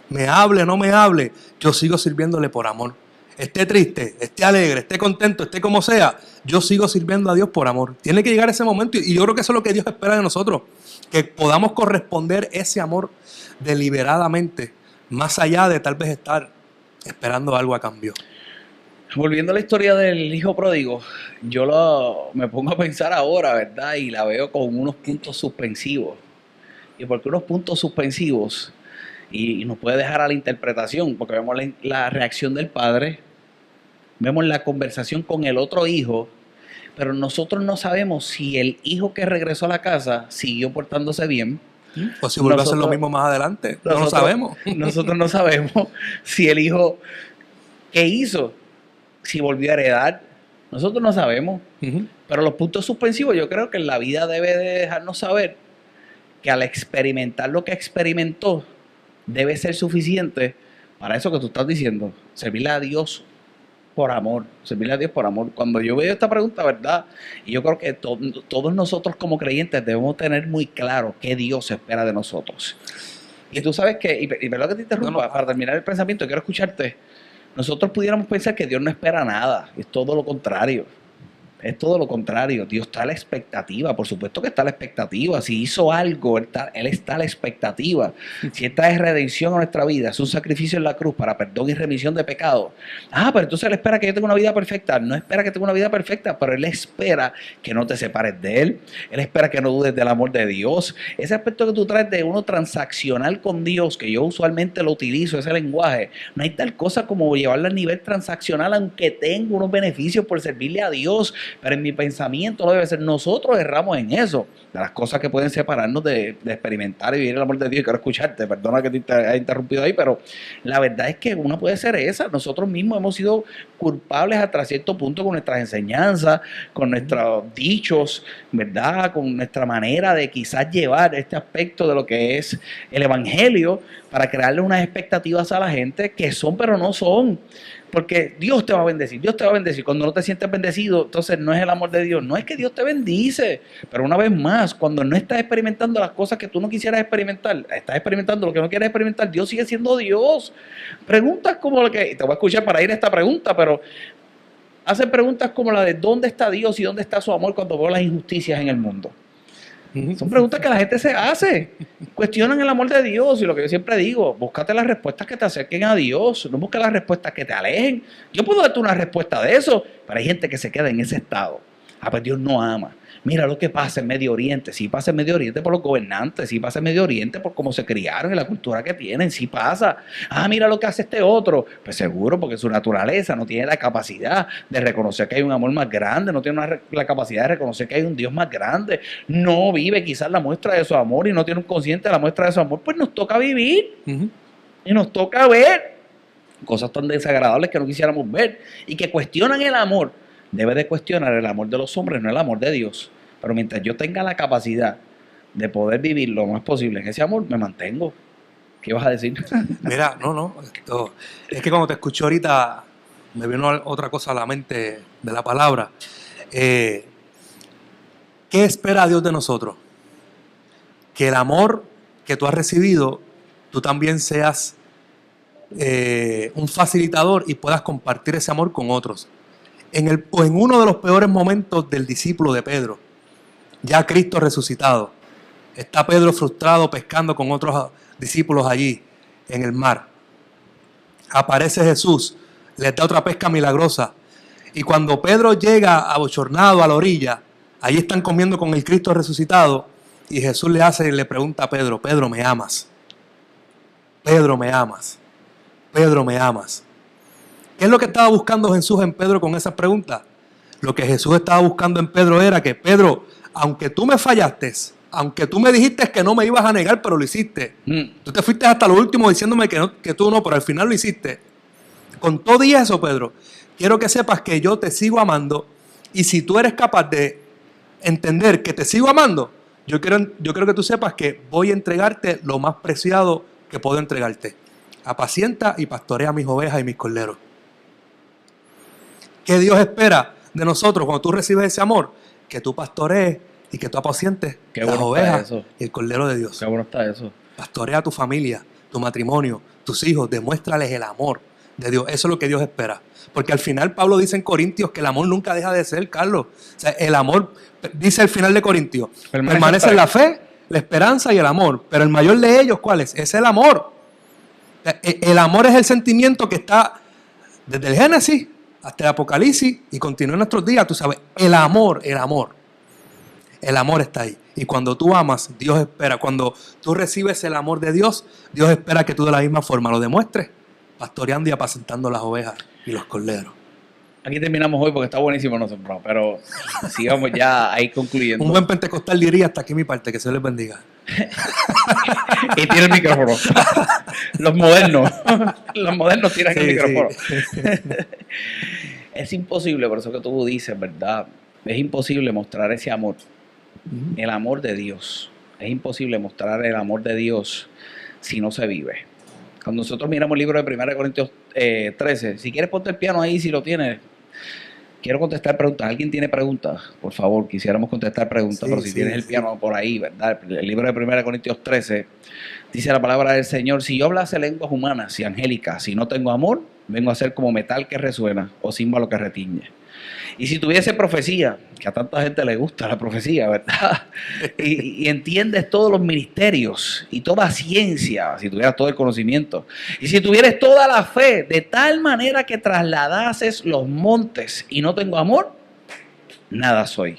Me hable o no me hable, yo sigo sirviéndole por amor. Esté triste, esté alegre, esté contento, esté como sea, yo sigo sirviendo a Dios por amor. Tiene que llegar ese momento y yo creo que eso es lo que Dios espera de nosotros, que podamos corresponder ese amor deliberadamente, más allá de tal vez estar esperando algo a cambio. Volviendo a la historia del hijo pródigo, me pongo a pensar ahora, ¿verdad? Y la veo con unos puntos suspensivos. ¿Y por qué unos puntos suspensivos? Y nos puede dejar a la interpretación, porque vemos la reacción del padre, vemos la conversación con el otro hijo, pero nosotros no sabemos si el hijo que regresó a la casa siguió portándose bien. O si vuelve a hacer lo mismo más adelante. No lo sabemos. Nosotros no sabemos si el hijo, ¿qué hizo? Si volvió a heredar. Nosotros no sabemos. Pero los puntos suspensivos yo creo que en la vida debe de dejarnos saber que al experimentar lo que experimentó, debe ser suficiente para eso que tú estás diciendo, servirle a Dios por amor, servirle a Dios por amor. Cuando yo veo esta pregunta, ¿verdad? Y yo creo que todos nosotros como creyentes debemos tener muy claro qué Dios espera de nosotros. Y tú sabes que, y verdad que te interrumpa, para terminar el pensamiento, quiero escucharte. Nosotros pudiéramos pensar que Dios no espera nada, es todo lo contrario. Es todo lo contrario. Dios está a la expectativa. Por supuesto que está a la expectativa. Si hizo algo, Él está a la expectativa. Si esta es redención a nuestra vida, es un sacrificio en la cruz para perdón y remisión de pecados. Pero entonces Él espera que yo tenga una vida perfecta. No espera que tenga una vida perfecta, pero Él espera que no te separes de Él. Él espera que no dudes del amor de Dios. Ese aspecto que tú traes de uno transaccional con Dios, que yo usualmente lo utilizo, ese lenguaje, no hay tal cosa como llevarlo al nivel transaccional, aunque tenga unos beneficios por servirle a Dios. Pero en mi pensamiento no debe ser. Nosotros erramos en eso, de las cosas que pueden separarnos de experimentar y vivir el amor de Dios. Y quiero escucharte, perdona que te haya interrumpido ahí, pero la verdad es que una puede ser esa. Nosotros mismos hemos sido culpables hasta cierto punto con nuestras enseñanzas, con nuestros dichos, ¿verdad? Con nuestra manera de quizás llevar este aspecto de lo que es el evangelio para crearle unas expectativas a la gente que son pero no son. Porque Dios te va a bendecir, Dios te va a bendecir. Cuando no te sientes bendecido, entonces no es el amor de Dios. No es que Dios te bendice, pero una vez más, cuando no estás experimentando las cosas que tú no quisieras experimentar, estás experimentando lo que no quieres experimentar, Dios sigue siendo Dios. Preguntas como la que, te voy a escuchar para ir a esta pregunta, pero hacen preguntas como la de ¿dónde está Dios y dónde está su amor cuando veo las injusticias en el mundo? Son preguntas que la gente se hace. Cuestionan el amor de Dios y lo que yo siempre digo, búscate las respuestas que te acerquen a Dios, no busques las respuestas que te alejen. Yo puedo darte una respuesta de eso, pero hay gente que se queda en ese estado. Pues Dios no ama. Mira lo que pasa en Medio Oriente. Sí pasa en Medio Oriente por los gobernantes, sí pasa en Medio Oriente por cómo se criaron y la cultura que tienen, sí pasa. Mira lo que hace este otro. Pues seguro, porque su naturaleza no tiene la capacidad de reconocer que hay un amor más grande, no tiene la capacidad de reconocer que hay un Dios más grande, no vive quizás la muestra de su amor y no tiene un consciente de la muestra de su amor. Pues nos toca vivir y nos toca ver cosas tan desagradables que no quisiéramos ver y que cuestionan el amor. Debe de cuestionar el amor de los hombres, no el amor de Dios. Pero mientras yo tenga la capacidad de poder vivir lo más posible en ese amor, me mantengo. ¿Qué vas a decir? Mira, es que cuando te escucho ahorita, me vino otra cosa a la mente de la palabra. ¿Qué espera Dios de nosotros? que el amor que tú has recibido, tú también seas un facilitador y puedas compartir ese amor con otros. En uno de los peores momentos del discípulo de Pedro, ya Cristo resucitado, está Pedro frustrado pescando con otros discípulos allí en el mar. Aparece Jesús, les da otra pesca milagrosa. Y cuando Pedro llega abochornado a la orilla, ahí están comiendo con el Cristo resucitado, y Jesús le pregunta a Pedro, Pedro, ¿me amas? Pedro, ¿me amas? Pedro, ¿me amas? ¿Qué es lo que estaba buscando Jesús en Pedro con esa pregunta? Lo que Jesús estaba buscando en Pedro era que, Pedro, aunque tú me fallaste, aunque tú me dijiste que no me ibas a negar, pero lo hiciste. Tú te fuiste hasta lo último diciéndome que tú no, pero al final lo hiciste. Con todo y eso, Pedro, quiero que sepas que yo te sigo amando, y si tú eres capaz de entender que te sigo amando, yo quiero que tú sepas que voy a entregarte lo más preciado que puedo entregarte. Apacienta y pastorea mis ovejas y mis corderos. ¿Qué Dios espera de nosotros cuando tú recibes ese amor? Que tú pastorees y que tú apacientes las ovejas y el cordero de Dios. Qué bueno está eso. Pastorea a tu familia, tu matrimonio, tus hijos, demuéstrales el amor de Dios. Eso es lo que Dios espera. Porque al final Pablo dice en Corintios que el amor nunca deja de ser, Carlos. O sea, el amor, dice al final de Corintios, permanece en la fe, la esperanza y el amor. Pero el mayor de ellos, ¿cuál es? Es el amor. El amor es el sentimiento que está desde el Génesis hasta el Apocalipsis y continúa en nuestros días. Tú sabes, el amor está ahí. Y cuando tú amas, Dios espera. Cuando tú recibes el amor de Dios, Dios espera que tú de la misma forma lo demuestres, pastoreando y apacentando las ovejas y los corderos. Aquí terminamos hoy porque está buenísimo nosotros, pero sigamos ya ahí concluyendo. Un buen pentecostal diría, hasta aquí mi parte, que se les bendiga. Y tira el micrófono. Los modernos tiran el micrófono. Sí. Es imposible, por eso que tú dices, ¿verdad? Es imposible mostrar ese amor, el amor de Dios. Es imposible mostrar el amor de Dios si no se vive. Cuando nosotros miramos el libro de 1 Corintios 13, si quieres ponte el piano ahí, si lo tienes. Quiero contestar preguntas. ¿Alguien tiene preguntas? Por favor, quisiéramos contestar preguntas, pero si tienes el piano por ahí, ¿verdad? El libro de 1 Corintios 13 dice la palabra del Señor: si yo hablase lenguas humanas y angélicas, si no tengo amor, vengo a ser como metal que resuena o címbalo que retiñe. Y si tuviese profecía, que a tanta gente le gusta la profecía, ¿verdad? Y entiendes todos los ministerios y toda ciencia, si tuvieras todo el conocimiento, y si tuvieras toda la fe, de tal manera que trasladases los montes y no tengo amor, nada soy.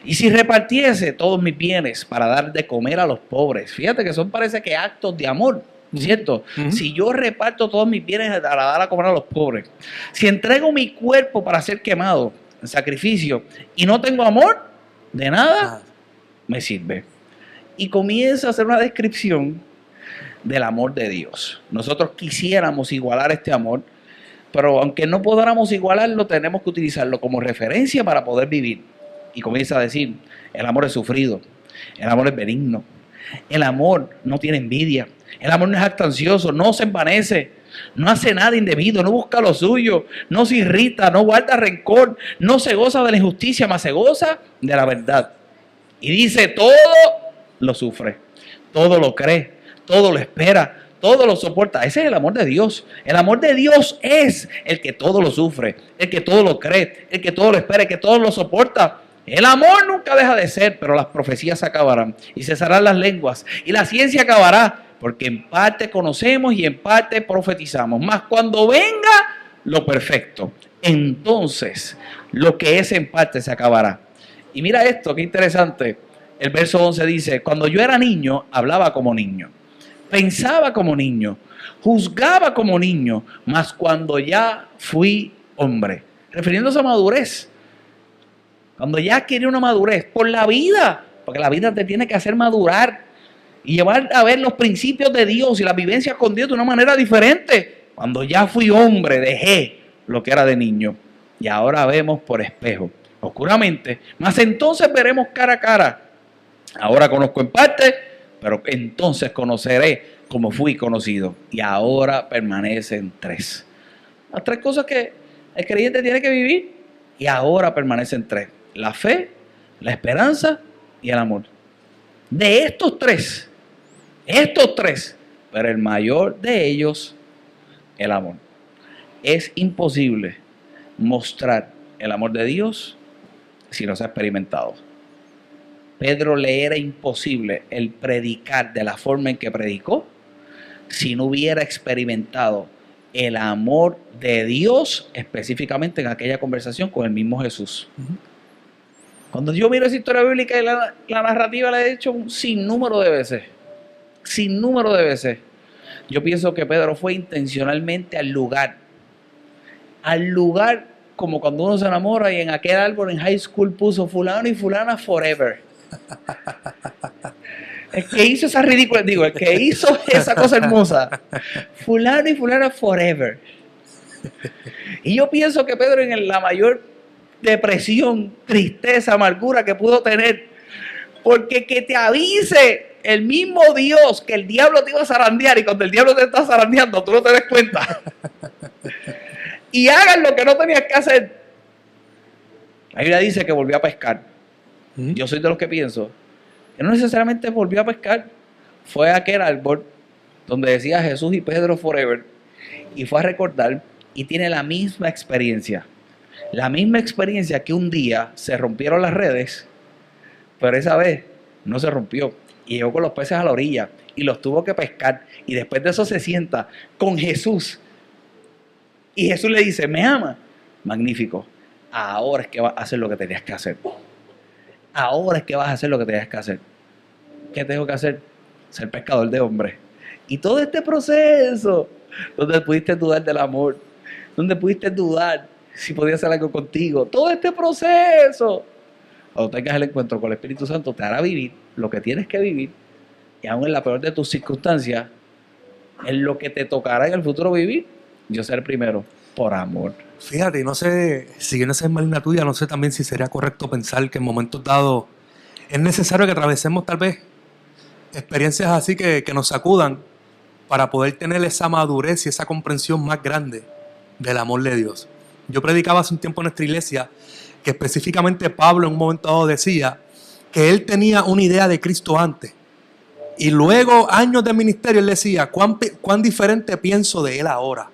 Y si repartiese todos mis bienes para dar de comer a los pobres, fíjate que son, parece que actos de amor, ¿cierto? Si yo reparto todos mis bienes para dar a comer a los pobres, si entrego mi cuerpo para ser quemado en sacrificio y no tengo amor, de nada me sirve. Y comienza a hacer una descripción del amor de Dios. Nosotros quisiéramos igualar este amor, pero aunque no podamos igualarlo, tenemos que utilizarlo como referencia para poder vivir. Y comienza a decir: el amor es sufrido, el amor es benigno, el amor no tiene envidia, el amor no es jactancioso, no se envanece, no hace nada indebido, no busca lo suyo, no se irrita, no guarda rencor, no se goza de la injusticia, mas se goza de la verdad. Y dice: todo lo sufre, todo lo cree, todo lo espera, todo lo soporta. Ese es el amor de Dios. El amor de Dios es el que todo lo sufre, el que todo lo cree, el que todo lo espera, el que todo lo soporta. El amor nunca deja de ser, pero las profecías se acabarán y cesarán las lenguas y la ciencia acabará, porque en parte conocemos y en parte profetizamos. Mas cuando venga lo perfecto, entonces lo que es en parte se acabará. Y mira esto, qué interesante. El verso 11 dice: cuando yo era niño, hablaba como niño, pensaba como niño, juzgaba como niño, mas cuando ya fui hombre. Refiriéndose a madurez. Cuando ya adquirí una madurez por la vida, porque la vida te tiene que hacer madurar y llevar a ver los principios de Dios y las vivencias con Dios de una manera diferente. Cuando ya fui hombre, dejé lo que era de niño y ahora vemos por espejo, oscuramente, mas entonces veremos cara a cara. Ahora conozco en parte, pero entonces conoceré como fui conocido. Y ahora permanecen tres. Las tres cosas que el creyente tiene que vivir, y ahora permanecen tres: la fe, la esperanza y el amor. De estos tres, pero el mayor de ellos, el amor. Es imposible mostrar el amor de Dios si no se ha experimentado. Pedro le era imposible el predicar de la forma en que predicó si no hubiera experimentado el amor de Dios, específicamente en aquella conversación con el mismo Jesús. Cuando yo miro esa historia bíblica y la narrativa la he hecho un sinnúmero de veces, yo pienso que Pedro fue intencionalmente al lugar como cuando uno se enamora y en aquel árbol en high school puso fulano y fulana forever. El que hizo esa ridícula, el que hizo esa cosa hermosa, fulano y fulana forever. Y yo pienso que Pedro, en la mayor depresión, tristeza, amargura que pudo tener, porque que te avise el mismo Dios que el diablo te iba a zarandear, y cuando el diablo te está zarandeando tú no te des cuenta, y hagan lo que no tenías que hacer. La Biblia dice que volvió a pescar. Yo soy de los que pienso que no necesariamente volvió a pescar, fue a aquel árbol donde decía Jesús y Pedro forever, y fue a recordar, y tiene la misma experiencia que un día se rompieron las redes, pero esa vez no se rompió, y llegó con los peces a la orilla y los tuvo que pescar, y después de eso se sienta con Jesús y Jesús le dice: ¿me ama? Magnífico, ahora es que vas a hacer lo que tenías que hacer. ¿Qué tengo que hacer? Ser pescador de hombres. Y todo este proceso donde pudiste dudar del amor, donde pudiste dudar si podía hacer algo contigo, todo este proceso, cuando tengas el encuentro con el Espíritu Santo, te hará vivir lo que tienes que vivir, y aún en la peor de tus circunstancias, en lo que te tocará en el futuro vivir, yo ser primero por amor. Fíjate, no sé, siguiendo esa misma línea tuya, no sé también si sería correcto pensar que en momentos dados es necesario que atravesemos tal vez experiencias así que nos sacudan para poder tener esa madurez y esa comprensión más grande del amor de Dios. Yo predicaba hace un tiempo en nuestra iglesia que específicamente Pablo en un momento dado decía que él tenía una idea de Cristo antes, y luego, años de ministerio, él decía: cuán diferente pienso de él ahora.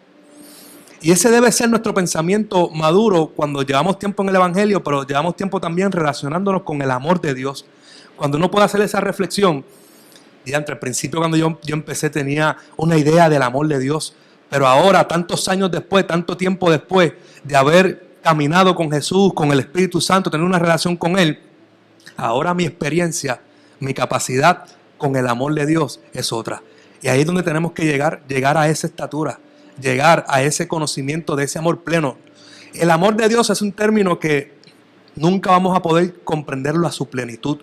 Y ese debe ser nuestro pensamiento maduro cuando llevamos tiempo en el Evangelio, pero llevamos tiempo también relacionándonos con el amor de Dios. Cuando uno puede hacer esa reflexión, y entre el principio, cuando yo empecé, tenía una idea del amor de Dios, pero ahora, tantos años después, tanto tiempo después de haber caminado con Jesús, con el Espíritu Santo, tener una relación con Él, ahora mi experiencia, mi capacidad con el amor de Dios es otra. Y ahí es donde tenemos que llegar a esa estatura, llegar a ese conocimiento de ese amor pleno. El amor de Dios es un término que nunca vamos a poder comprenderlo a su plenitud.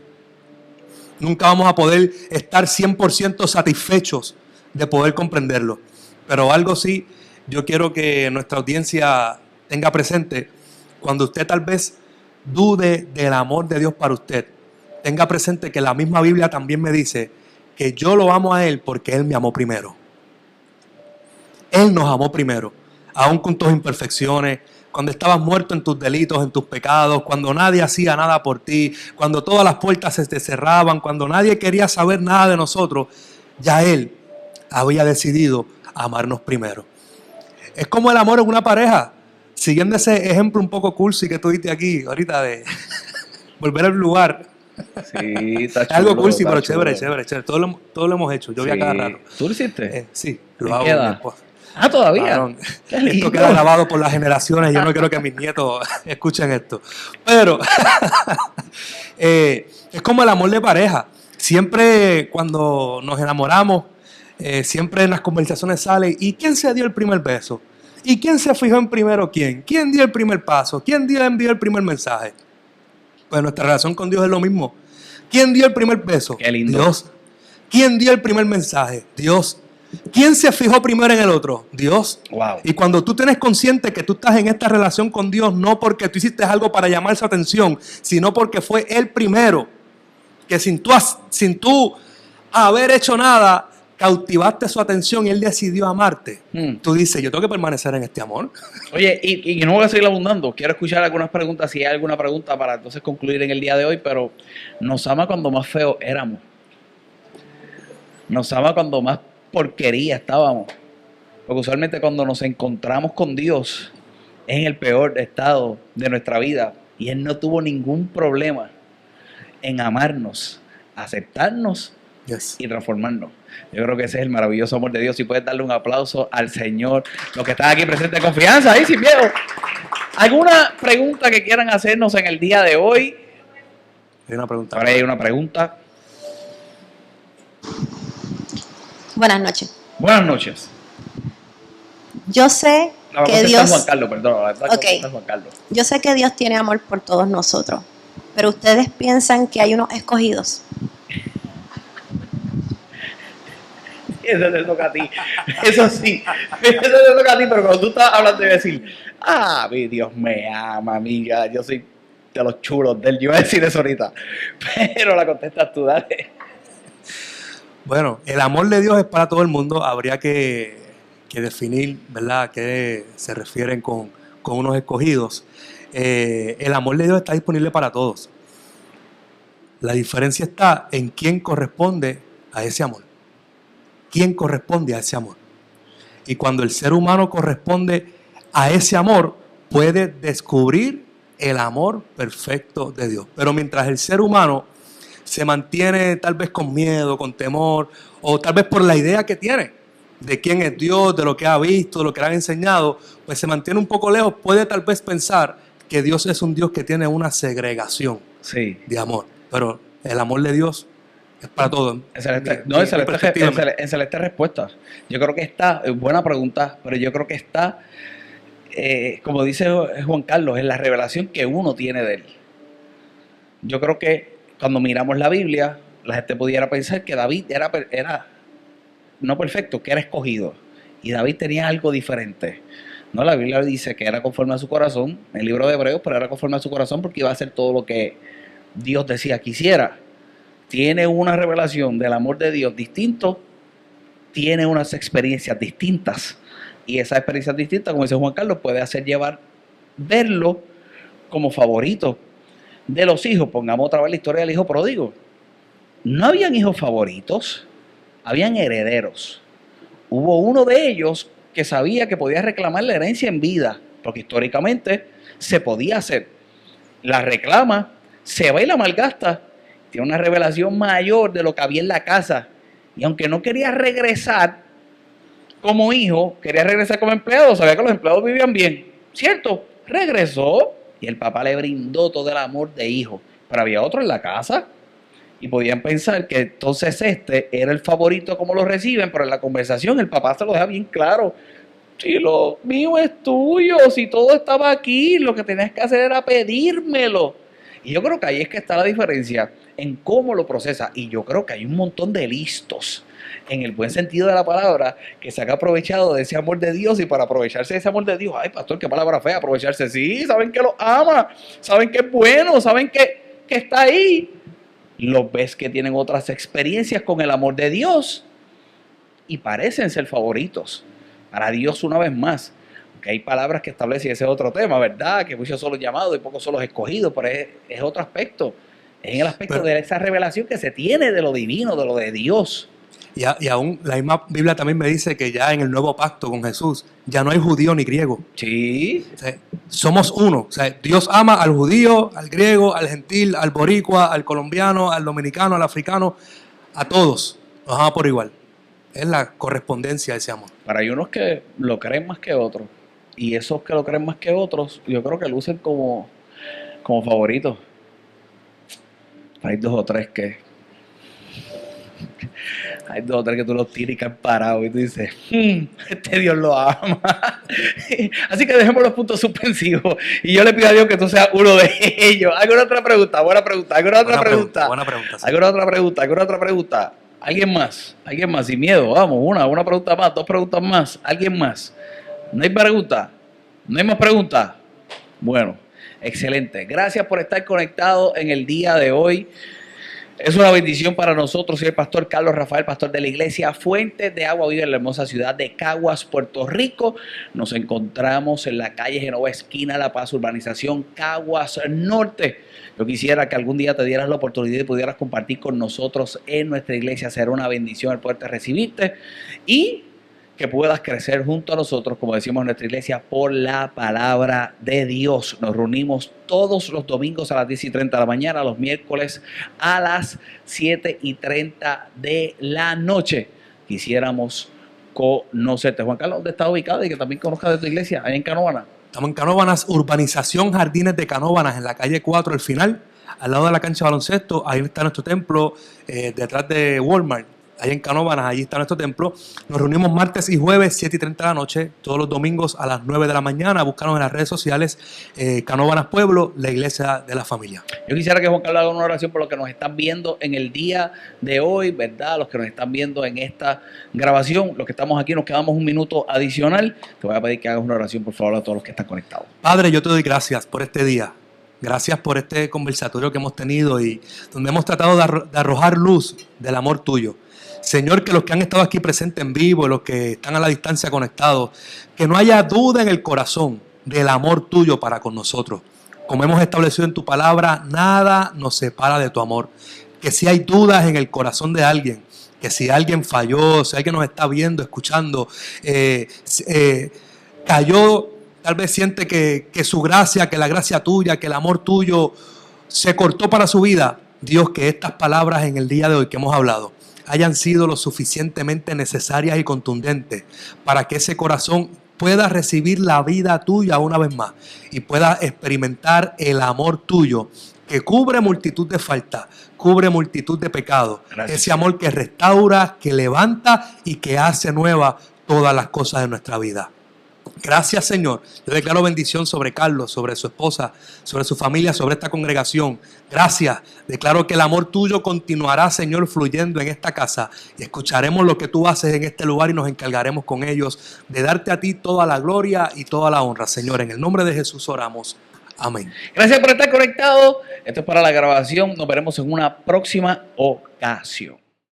Nunca vamos a poder estar 100% satisfechos de poder comprenderlo. Pero algo sí, yo quiero que nuestra audiencia tenga presente: cuando usted tal vez dude del amor de Dios para usted, tenga presente que la misma Biblia también me dice que yo lo amo a Él porque Él me amó primero. Él nos amó primero, aún con tus imperfecciones, cuando estabas muerto en tus delitos, en tus pecados, cuando nadie hacía nada por ti, cuando todas las puertas se te cerraban, cuando nadie quería saber nada de nosotros, ya Él había decidido amarnos primero. Es como el amor en una pareja, siguiendo ese ejemplo un poco cursi que tú diste aquí ahorita de volver al lugar. Sí, está chulo, algo cursi, está pero chulo. chévere. Todo lo hemos hecho. Yo voy a cada rato. ¿Tú lo hiciste? Sí, ¿En lo hago. qué edad? ¿Todavía? Varón, Qué lindo. esto queda grabado por las generaciones. Yo no quiero que mis nietos escuchen esto. Pero es como el amor de pareja. Siempre cuando nos enamoramos, siempre en las conversaciones sale: ¿y quién se dio el primer beso? ¿Y quién se fijó en primero quién? ¿Quién dio el primer paso? ¿Quién envió el primer mensaje? Pues nuestra relación con Dios es lo mismo. ¿Quién dio el primer beso? Qué lindo. Dios. ¿Quién dio el primer mensaje? Dios. ¿Quién se fijó primero en el otro? Dios. Wow. Y cuando tú tienes consciente que tú estás en esta relación con Dios, no porque tú hiciste algo para llamar su atención, sino porque fue Él primero, que sin tú haber hecho nada, cautivaste su atención y Él decidió amarte. Tú dices: yo tengo que permanecer en este amor. Oye, y no voy a seguir abundando. Quiero escuchar algunas preguntas, si hay alguna pregunta, para entonces concluir en el día de hoy. Pero nos ama cuando más feos éramos. Nos ama cuando más porquería estábamos. Porque usualmente cuando nos encontramos con Dios es en el peor estado de nuestra vida. Y Él no tuvo ningún problema en amarnos, aceptarnos y transformarnos. Yo creo que ese es el maravilloso amor de Dios. Si puedes darle un aplauso al Señor, los que están aquí presentes, confianza, ahí sin miedo. ¿Alguna pregunta que quieran hacernos en el día de hoy? Hay una pregunta. Ahora hay una pregunta. Buenas noches. Buenas noches. Yo sé que Dios... Juan Carlos, perdón. Okay. Juan Carlos. Yo sé que Dios tiene amor por todos nosotros, pero ustedes piensan que hay unos escogidos. Eso te toca a ti. Eso sí. Eso te toca a ti, pero cuando tú estás hablando de decir, mi Dios me ama, amiga, yo soy de los chulos del... Yo iba a decir eso ahorita, pero la contestas tú, dale. Bueno, el amor de Dios es para todo el mundo. Habría que definir, ¿verdad?, a qué se refieren con unos escogidos. El amor de Dios está disponible para todos. La diferencia está en quién corresponde a ese amor. ¿Quién corresponde a ese amor? Y cuando el ser humano corresponde a ese amor, puede descubrir el amor perfecto de Dios. Pero mientras el ser humano se mantiene tal vez con miedo, con temor, o tal vez por la idea que tiene de quién es Dios, de lo que ha visto, de lo que le han enseñado, pues se mantiene un poco lejos, puede tal vez pensar que Dios es un Dios que tiene una segregación de amor. Pero el amor de Dios es para todos. En celeste respuesta. Yo creo que está, buena pregunta, pero yo creo que está, como dice Juan Carlos, en la revelación que uno tiene de él. Yo creo que cuando miramos la Biblia, la gente pudiera pensar que David era no perfecto, que era escogido. Y David tenía algo diferente. No, la Biblia dice que era conforme a su corazón, en el libro de Hebreos, pero era conforme a su corazón porque iba a hacer todo lo que Dios decía que hiciera. Tiene una revelación del amor de Dios distinto, tiene unas experiencias distintas. Y esas experiencias distintas, como dice Juan Carlos, puede hacer verlo como favorito de los hijos. Pongamos otra vez la historia del hijo pródigo. No habían hijos favoritos, habían herederos. Hubo uno de ellos que sabía que podía reclamar la herencia en vida, porque históricamente se podía hacer. La reclama, se va y la malgasta. Tiene una revelación mayor de lo que había en la casa. Y aunque no quería regresar como hijo, quería regresar como empleado, sabía que los empleados vivían bien. ¿Cierto? Regresó y el papá le brindó todo el amor de hijo. Pero había otro en la casa y podían pensar que entonces este era el favorito como lo reciben, pero en la conversación el papá se lo deja bien claro. Si lo mío es tuyo, si todo estaba aquí, lo que tenías que hacer era pedírmelo. Y yo creo que ahí es que está la diferencia en cómo lo procesa. Y yo creo que hay un montón de listos, en el buen sentido de la palabra, que se han aprovechado de ese amor de Dios. Y para aprovecharse de ese amor de Dios, ay pastor, qué palabra fea, aprovecharse. Sí, saben que lo ama, saben que es bueno, saben que está ahí. Los ves que tienen otras experiencias con el amor de Dios y parecen ser favoritos para Dios una vez más. Que hay palabras que establecen ese otro tema, ¿verdad? Que muchos son los llamados y pocos son los escogidos, pero es otro aspecto. Es en el aspecto de esa revelación que se tiene de lo divino, de lo de Dios. Y aún la misma Biblia también me dice que ya en el nuevo pacto con Jesús ya no hay judío ni griego. Sí. O sea, somos uno. O sea, Dios ama al judío, al griego, al gentil, al boricua, al colombiano, al dominicano, al africano, a todos. Nos ama por igual. Es la correspondencia de ese amor. Pero hay unos que lo creen más que otros. Y esos que lo creen más que otros, yo creo que lucen como favoritos. Hay dos o tres que tú los tiras y caen parados y tú dices, este Dios lo ama. Así que dejemos los puntos suspensivos y yo le pido a Dios que tú seas uno de ellos. ¿Alguna otra pregunta? Buena pregunta. ¿Alguna otra pregunta? Buena pregunta. Sí. ¿Alguna otra pregunta? ¿Alguien más? Sin miedo. Vamos, una pregunta más, dos preguntas más. ¿Alguien más? ¿No hay pregunta? ¿No hay más preguntas? Bueno, excelente. Gracias por estar conectado en el día de hoy. Es una bendición para nosotros. Soy el pastor Carlos Rafael, pastor de la iglesia Fuentes de Agua Viva en la hermosa ciudad de Caguas, Puerto Rico. Nos encontramos en la calle Genova, esquina La Paz, urbanización Caguas Norte. Yo quisiera que algún día te dieras la oportunidad y pudieras compartir con nosotros en nuestra iglesia. Será una bendición el poderte recibirte y que puedas crecer junto a nosotros, como decimos en nuestra iglesia, por la palabra de Dios. Nos reunimos todos los domingos a las 10:30 de la mañana, los miércoles a las 7:30 de la noche. Quisiéramos conocerte. Juan Carlos, ¿dónde está ubicado? Y que también conozcas de tu iglesia, ahí en Canóvanas. Estamos en Canóvanas, urbanización Jardines de Canóvanas, en la calle 4, al final, al lado de la cancha de baloncesto. Ahí está nuestro templo, detrás de Walmart. Ahí en Canóvanas, allí está nuestro templo. Nos reunimos martes y jueves, 7:30 de la noche, todos los domingos a las 9 de la mañana. Búscanos en las redes sociales, Canóvanas Pueblo, la iglesia de la familia. Yo quisiera que Juan Carlos haga una oración por los que nos están viendo en el día de hoy, ¿verdad? Los que nos están viendo en esta grabación, los que estamos aquí, nos quedamos un minuto adicional. Te voy a pedir que hagas una oración, por favor, a todos los que están conectados. Padre, yo te doy gracias por este día. Gracias por este conversatorio que hemos tenido y donde hemos tratado de arrojar luz del amor tuyo. Señor, que los que han estado aquí presentes en vivo, los que están a la distancia conectados, que no haya duda en el corazón del amor tuyo para con nosotros. Como hemos establecido en tu palabra, nada nos separa de tu amor. Que si hay dudas en el corazón de alguien, que si alguien falló, si alguien nos está viendo, escuchando, cayó, tal vez siente que su gracia, que la gracia tuya, que el amor tuyo se cortó para su vida. Dios, que estas palabras en el día de hoy que hemos hablado hayan sido lo suficientemente necesarias y contundentes para que ese corazón pueda recibir la vida tuya una vez más y pueda experimentar el amor tuyo que cubre multitud de faltas, cubre multitud de pecados. Gracias. Ese amor que restaura, que levanta y que hace nueva todas las cosas de nuestra vida. Gracias, Señor. Yo declaro bendición sobre Carlos, sobre su esposa, sobre su familia, sobre esta congregación. Gracias. Declaro que el amor tuyo continuará, Señor, fluyendo en esta casa y escucharemos lo que tú haces en este lugar y nos encargaremos con ellos de darte a ti toda la gloria y toda la honra, Señor. En el nombre de Jesús oramos. Amén. Gracias por estar conectado. Esto es para la grabación. Nos veremos en una próxima ocasión.